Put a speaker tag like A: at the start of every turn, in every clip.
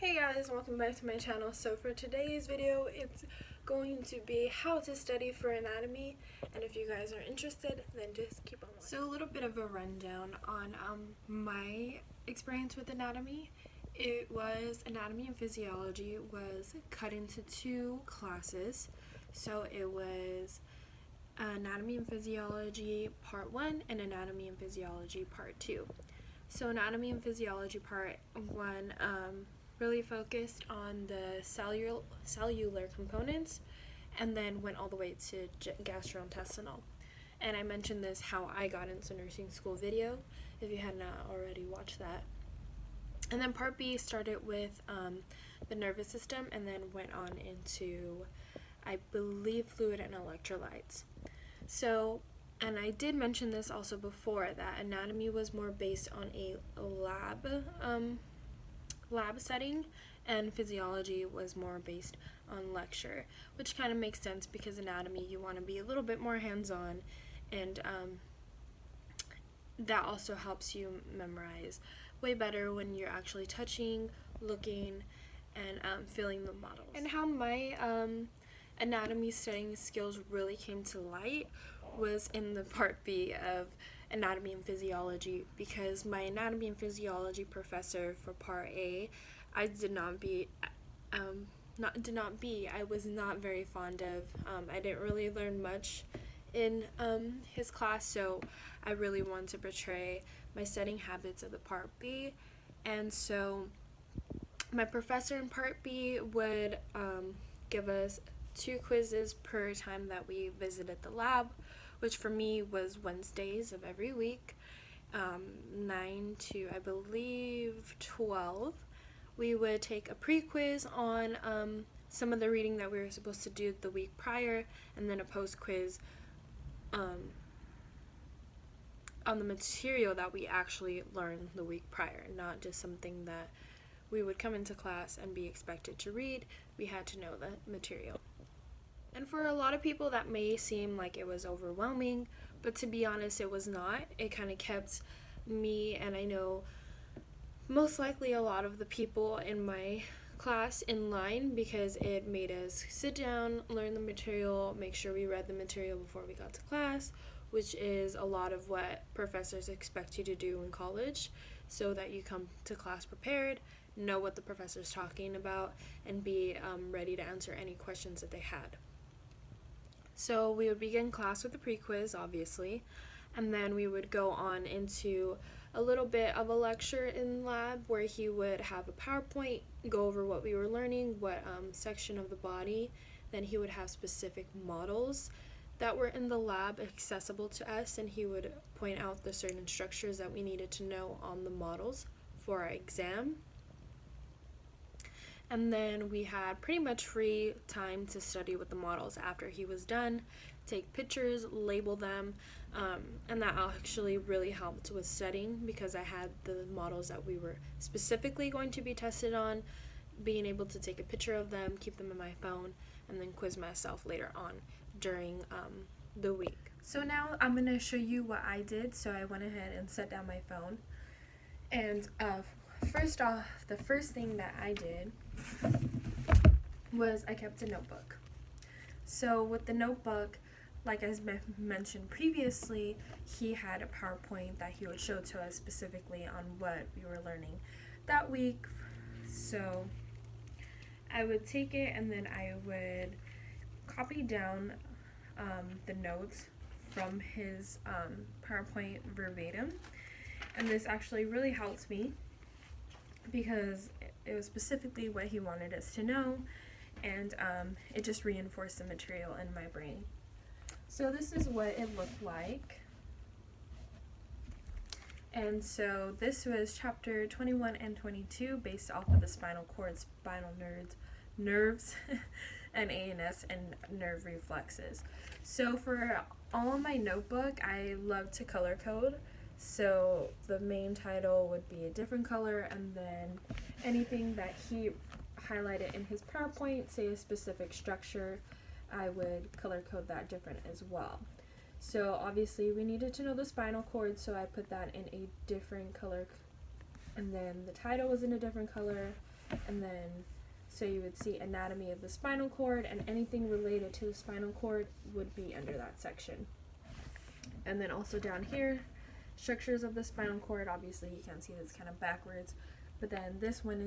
A: Hey guys, welcome back to my channel. So for today's video, it's going to be how to study for anatomy, and if you guys are interested, then just keep on watching. So a little bit of a rundown on my experience with anatomy. It was anatomy and physiology was cut into two classes. So it was anatomy and physiology part 1 and anatomy and physiology part 2. So anatomy and physiology part 1 really focused on the cellular components, and then went all the way to gastrointestinal. And I mentioned this how I got into nursing school video, if you had not already watched that. And then part B started with the nervous system, and then went on into, I believe, fluid and electrolytes. So, and I did mention this also before, that anatomy was more based on a lab setting, and physiology was more based on lecture, which kind of makes sense because anatomy you want to be a little bit more hands-on, and that also helps you memorize way better when you're actually touching, looking, and feeling the models. And how my anatomy studying skills really came to light was in the part B of anatomy and physiology, because my anatomy and physiology professor for part A, I was not very fond of. I didn't really learn much in his class, so I really wanted to portray my studying habits of the part B. And so my professor in part B would give us 2 quizzes per time that we visited the lab, which for me was Wednesdays of every week, 9 to, I believe, 12. We would take a pre-quiz on some of the reading that we were supposed to do the week prior, and then a post-quiz on the material that we actually learned the week prior, not just something that we would come into class and be expected to read. We had to know the material. And for a lot of people that may seem like it was overwhelming, but to be honest, it was not. It kind of kept me, and I know most likely a lot of the people in my class, in line, because it made us sit down, learn the material, make sure we read the material before we got to class, which is a lot of what professors expect you to do in college, so that you come to class prepared, know what the professor's talking about, and be ready to answer any questions that they had. So we would begin class with a pre-quiz, obviously, and then we would go on into a little bit of a lecture in lab where he would have a PowerPoint, go over what we were learning, what section of the body. Then he would have specific models that were in the lab accessible to us, and he would point out the certain structures that we needed to know on the models for our exam. And then we had pretty much free time to study with the models after he was done, take pictures, label them, and that actually really helped with studying, because I had the models that we were specifically going to be tested on, being able to take a picture of them, keep them in my phone, and then quiz myself later on during the week. So now I'm going to show you what I did. So I went ahead and set down my phone, and first off, the first thing that I did was I kept a notebook. So with the notebook, like I mentioned previously, he had a PowerPoint that he would show to us specifically on what we were learning that week. So I would take it, and then I would copy down the notes from his PowerPoint verbatim. And this actually really helped me, because it was specifically what he wanted us to know, and it just reinforced the material in my brain. So this is what it looked like. And so this was chapter 21 and 22, based off of the spinal cord, spinal nerves, and ANS, and nerve reflexes. So for all of my notebook, I love to color code. So the main title would be a different color, and then anything that he highlighted in his PowerPoint, say a specific structure, I would color code that different as well. So obviously we needed to know the spinal cord, so I put that in a different color, and then the title was in a different color, and then so you would see anatomy of the spinal cord, and anything related to the spinal cord would be under that section. And then also down here, structures of the spinal cord. Obviously you can't see this, kind of backwards, but then this went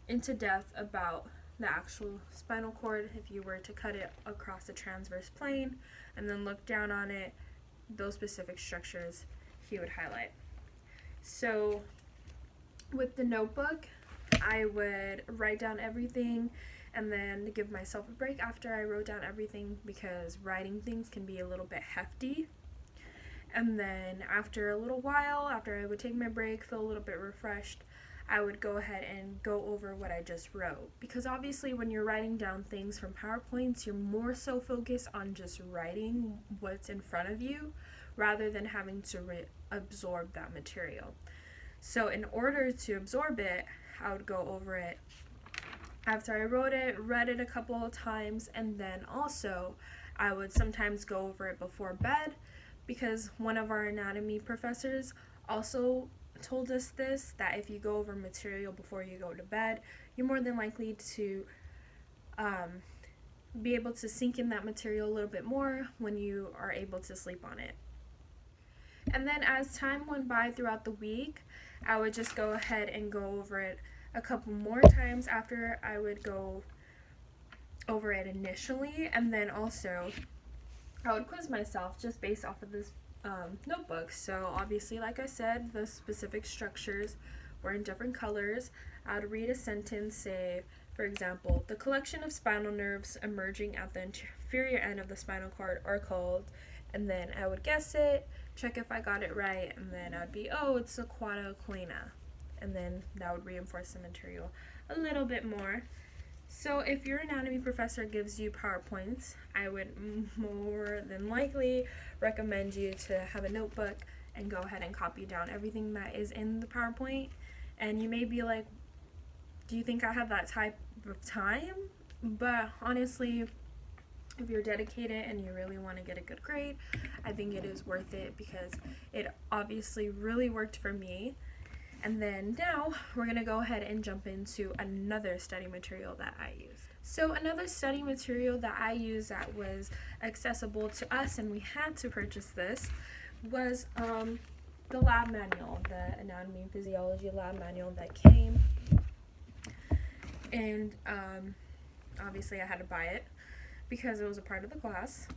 A: into depth about the actual spinal cord. If you were to cut it across the transverse plane and then look down on it, those specific structures he would highlight. So with the notebook, I would write down everything and then give myself a break after I wrote down everything, because writing things can be a little bit hefty. And then after a little while, after I would take my break, feel a little bit refreshed, I would go ahead and go over what I just wrote. Because obviously when you're writing down things from PowerPoints, you're more so focused on just writing what's in front of you rather than having to absorb that material. So in order to absorb it, I would go over it after I wrote it, read it a couple of times, and then also I would sometimes go over it before bed, because one of our anatomy professors also told us this, that if you go over material before you go to bed, you're more than likely to be able to sink in that material a little bit more when you are able to sleep on it. And then as time went by throughout the week, I would just go ahead and go over it a couple more times after I would go over it initially, and then also I would quiz myself just based off of this notebook. So obviously, like I said, the specific structures were in different colors. I would read a sentence, say, for example, the collection of spinal nerves emerging at the inferior end of the spinal cord are called, and then I would guess it, check if I got it right, and then I'd be, oh, it's a quada equina. And then that would reinforce the material a little bit more. So if your anatomy professor gives you PowerPoints, I would more than likely recommend you to have a notebook and go ahead and copy down everything that is in the PowerPoint. And you may be like, do you think I have that type of time? But honestly, if you're dedicated and you really want to get a good grade, I think it is worth it, because it obviously really worked for me. And then now we're going to go ahead and jump into another study material that I used. So another study material that I used that was accessible to us, and we had to purchase this, was the lab manual, the Anatomy and Physiology lab manual that came. And obviously I had to buy it because it was a part of the class.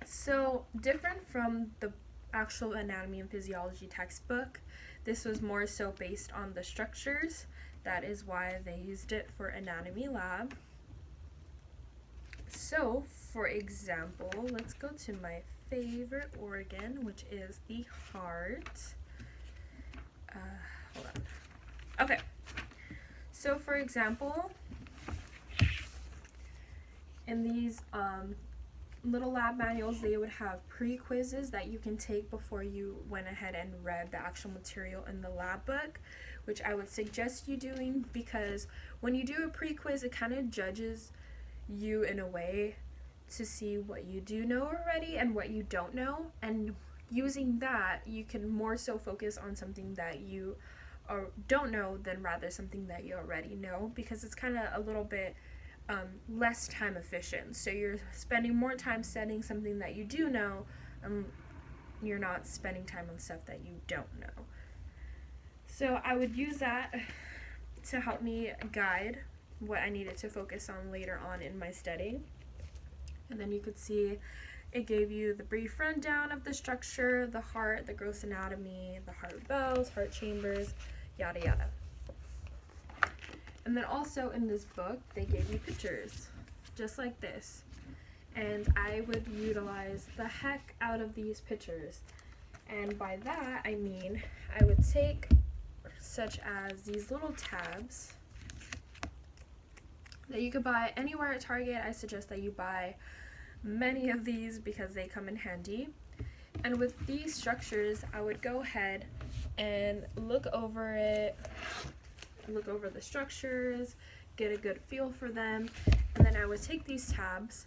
A: So different from the actual Anatomy and Physiology textbook, this was more so based on the structures. That is why they used it for anatomy lab. So, for example, let's go to my favorite organ, which is the heart. Hold on. Okay. So, for example, in these little lab manuals, they would have pre-quizzes that you can take before you went ahead and read the actual material in the lab book, which I would suggest you doing, because when you do a pre-quiz, it kind of judges you in a way to see what you do know already and what you don't know, and using that, you can more so focus on something that you don't know than rather something that you already know, because it's kind of a little bit less time efficient. So you're spending more time studying something that you do know, you're not spending time on stuff that you don't know. So I would use that to help me guide what I needed to focus on later on in my study. And then you could see it gave you the brief rundown of the structure, the heart, the gross anatomy, the heart valves, heart chambers, yada yada. And then also in this book, they gave you pictures, just like this. And I would utilize the heck out of these pictures. And by that, I mean, I would take such as these little tabs that you could buy anywhere at Target. I suggest that you buy many of these because they come in handy. And with these structures, I would go ahead and look over it, look over the structures, get a good feel for them, and then I would take these tabs.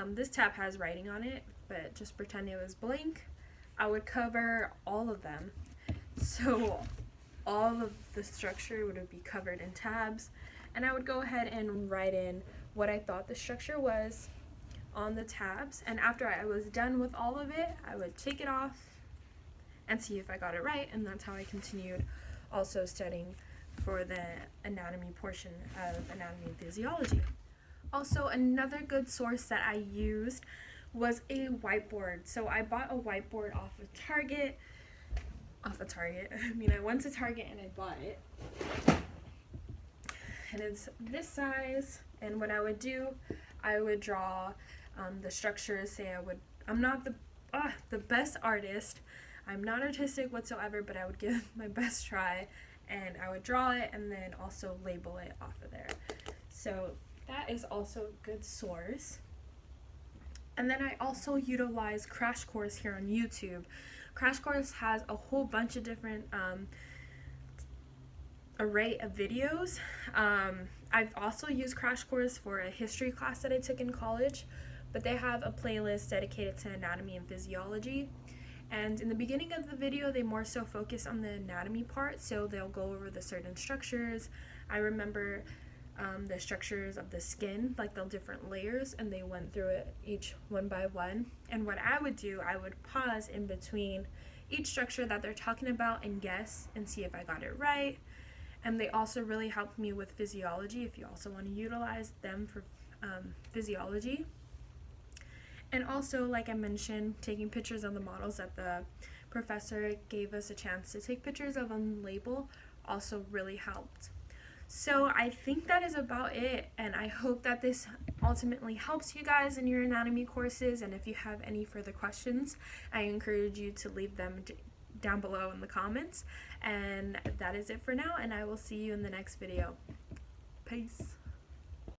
A: This tab has writing on it, but just pretend it was blank. I would cover all of them. So all of the structure would be covered in tabs, and I would go ahead and write in what I thought the structure was on the tabs, and after I was done with all of it, I would take it off and see if I got it right, and that's how I continued also studying for the anatomy portion of anatomy and physiology. Also, another good source that I used was a whiteboard. So I bought a whiteboard off of Target. I went to Target and I bought it. And it's this size, and what I would do, I would draw the structures. I'm not the best artist. I'm not artistic whatsoever, but I would give my best try, and I would draw it and then also label it off of there. So that is also a good source. And then I also utilize Crash Course here on YouTube. Crash Course has a whole bunch of different array of videos. I've also used Crash Course for a history class that I took in college, but they have a playlist dedicated to anatomy and physiology. And in the beginning of the video, they more so focus on the anatomy part, so they'll go over the certain structures. I remember the structures of the skin, like the different layers, and they went through it each one by one. And what I would do, I would pause in between each structure that they're talking about and guess and see if I got it right. And they also really helped me with physiology, if you also want to utilize them for physiology. And also, like I mentioned, taking pictures of the models that the professor gave us a chance to take pictures of on label also really helped. So I think that is about it, and I hope that this ultimately helps you guys in your anatomy courses. And if you have any further questions, I encourage you to leave them down below in the comments. And that is it for now, and I will see you in the next video. Peace.